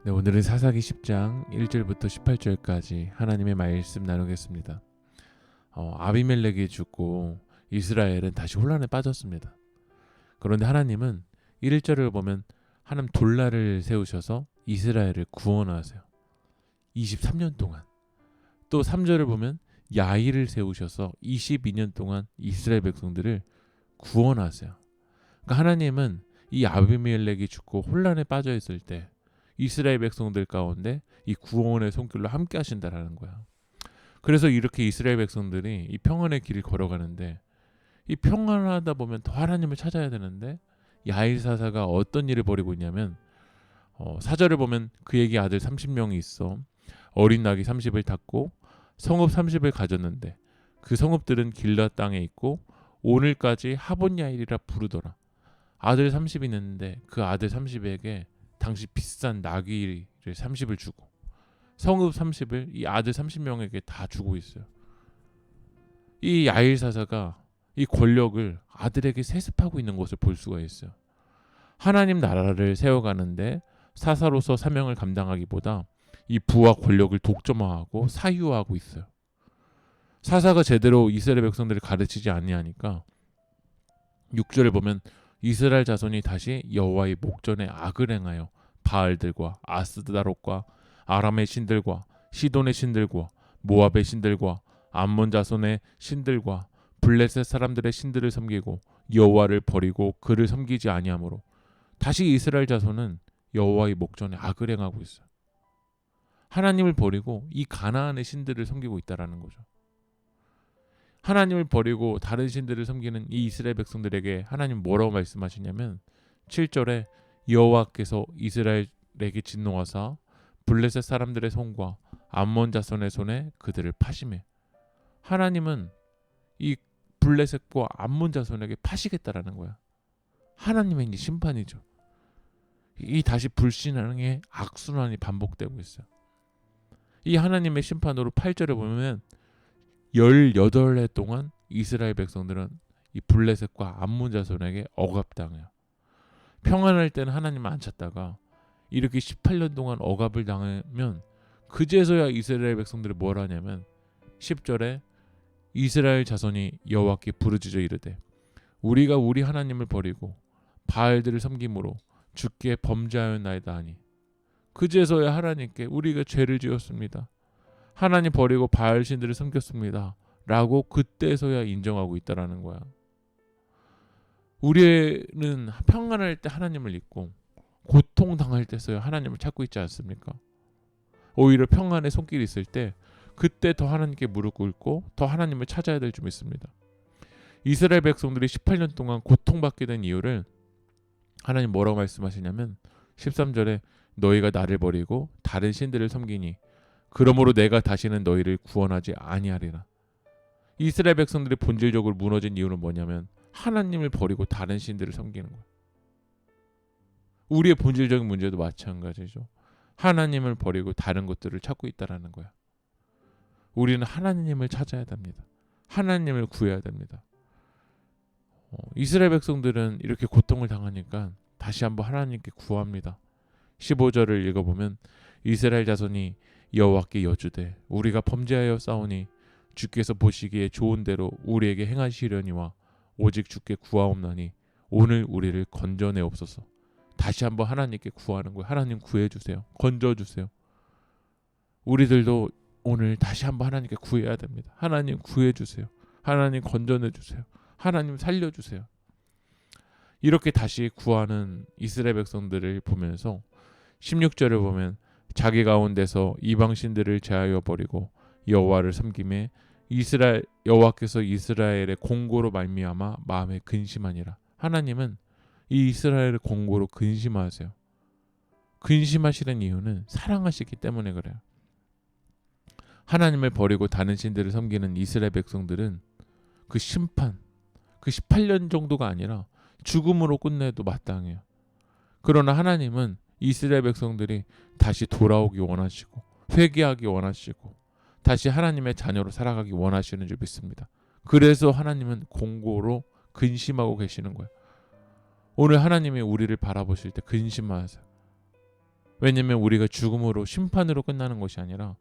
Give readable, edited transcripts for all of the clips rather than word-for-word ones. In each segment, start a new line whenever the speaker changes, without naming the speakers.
네, 오늘은 사사기 10장 1절부터 18절까지 하나님의 말씀 나누겠습니다. 아비멜렉이 죽고 이스라엘은 다시 혼란에 빠졌습니다. 그런데 하나님은 1절을 보면 하나님 돌날을 세우셔서 이스라엘을 구원하세요. 23년 동안. 또 3절을 보면 야일을 세우셔서 22년 동안 이스라엘 백성들을 구원하세요. 그러니까 하나님은 이 아비멜렉이 죽고 혼란에 빠져 있을 때 이스라엘 백성들 가운데 이 구원의 손길로 함께 하신다라는 거야. 그래서 이렇게 이스라엘 백성들이 이 평안의 길을 걸어가는데, 이 평안하다 보면 더 하나님을 찾아야 되는데 야일 사사가 어떤 일을 벌이고 있냐면, 사절을 보면 그에게 아들 30명이 있어 어린 낙이 30을 탔고 성읍 30을 가졌는데 그 성읍들은 길라 땅에 있고 오늘까지 하본 야일이라 부르더라. 아들 30이 있는데 그 아들 30에게 당시 비싼 나귀를 30을 주고 성읍 30을 이 아들 30명에게 다 주고 있어요. 이 야일 사사가 이 권력을 아들에게 세습하고 있는 것을 볼 수가 있어요. 하나님 나라를 세워가는데 사사로서 사명을 감당하기보다 이 부와 권력을 독점화하고 사유화하고 있어요. 사사가 제대로 이스라엘 백성들을 가르치지 아니하니까 6절을 보면 이스라엘 자손이 다시 여호와의 목전에 악을 행하여 바알들과 아스다롯과 아람의 신들과 시돈의 신들과 모압의 신들과 암몬 자손의 신들과 블레셋 사람들의 신들을 섬기고 여호와를 버리고 그를 섬기지 아니하므로 다시 이스라엘 자손은 여호와의 목전에 악을 행하고 있어요. 하나님을 버리고 이 가나안의 신들을 섬기고 있다라는 거죠. 하나님을 버리고 다른 신들을 섬기는 이 이스라엘 백성들에게 하나님 뭐라고 말씀하시냐면 7절에 여호와께서 이스라엘에게 진노하사 블레셋 사람들의 손과 암몬 자손의 손에 그들을 파심해. 하나님은 이 블레셋과 암몬 자손에게 파시겠다라는 거야. 하나님의 이제 심판이죠. 이 다시 불신앙의 악순환이 반복되고 있어요. 이 하나님의 심판으로 8절에 보면 18해 동안 이스라엘 백성들은 이 블레셋과 암몬 자손에게 억압당해요. 평안할 때는 하나님을 안 찾다가 이렇게 18년 동안 억압을 당하면 그제서야 이스라엘 백성들이 뭘 하냐면 10절에 이스라엘 자손이 여호와께 부르짖어 이르되 우리가 우리 하나님을 버리고 바알들을 섬김으로 주께 범죄하였나이다 하니 그제서야 하나님께 우리가 죄를 지었습니다. 하나님 버리고 바알 신들을 섬겼습니다. 라고 그때서야 인정하고 있다라는 거야. 우리는 평안할 때 하나님을 잊고 고통당할 때서야 하나님을 찾고 있지 않습니까? 오히려 평안의 손길이 있을 때 그때 더 하나님께 무릎 꿇고 더 하나님을 찾아야 될 줄 믿습니다. 이스라엘 백성들이 18년 동안 고통받게 된 이유를 하나님 뭐라고 말씀하시냐면 13절에 너희가 나를 버리고 다른 신들을 섬기니 그러므로 내가 다시는 너희를 구원하지 아니하리라. 이스라엘 백성들이 본질적으로 무너진 이유는 뭐냐면 하나님을 버리고 다른 신들을 섬기는 거예요. 우리의 본질적인 문제도 마찬가지죠. 하나님을 버리고 다른 것들을 찾고 있다라는 거야. 우리는 하나님을 찾아야 됩니다. 하나님을 구해야 됩니다. 이스라엘 백성들은 이렇게 고통을 당하니까 다시 한번 하나님께 구합니다. 15절을 읽어보면 이스라엘 자손이 여호와께 여쭈되 우리가 범죄하여 싸우니 주께서 보시기에 좋은 대로 우리에게 행하시려니와 오직 주께 구하옵나니 오늘 우리를 건져내옵소서. 다시 한번 하나님께 구하는 거예요. 하나님 구해주세요. 건져주세요. 우리들도 오늘 다시 한번 하나님께 구해야 됩니다. 하나님 구해주세요. 하나님 건져내주세요. 하나님 살려주세요. 이렇게 다시 구하는 이스라엘 백성들을 보면서 16절을 보면 자기 가운데서 이방 신들을 제하여 버리고 여호와를 섬김에 이스라엘 여호와께서 이스라엘의 공고로 말미암아 마음에 근심하니라. 하나님은 이 이스라엘의 공고로 근심하세요. 근심하시는 이유는 사랑하시기 때문에 그래요. 하나님을 버리고 다른 신들을 섬기는 이스라엘 백성들은 그 심판, 그 18년 정도가 아니라 죽음으로 끝내도 마땅해요. 그러나 하나님은 이스라엘 백성들이 다시 돌아오기 원하시고 회개하기 원하시고 다시 하나님의 자녀로 살아가기 원하시는 줄 믿습니다. 그래서 하나님은 공고로 근심하고 계시는 거예요. 오늘 하나님이 우리를 바라보실 때 근심하세요. 왜냐하면 우리가 죽음으로 심판으로 끝나는 것이 아니라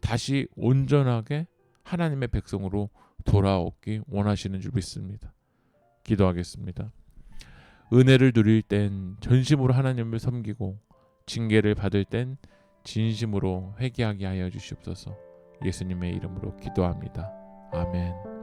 다시 온전하게 하나님의 백성으로 돌아오기 원하시는 줄 믿습니다. 기도하겠습니다. 은혜를 누릴 땐 전심으로 하나님을 섬기고 징계를 받을 땐 진심으로 회개하게 하여 주시옵소서. 예수님의 이름으로 기도합니다. 아멘.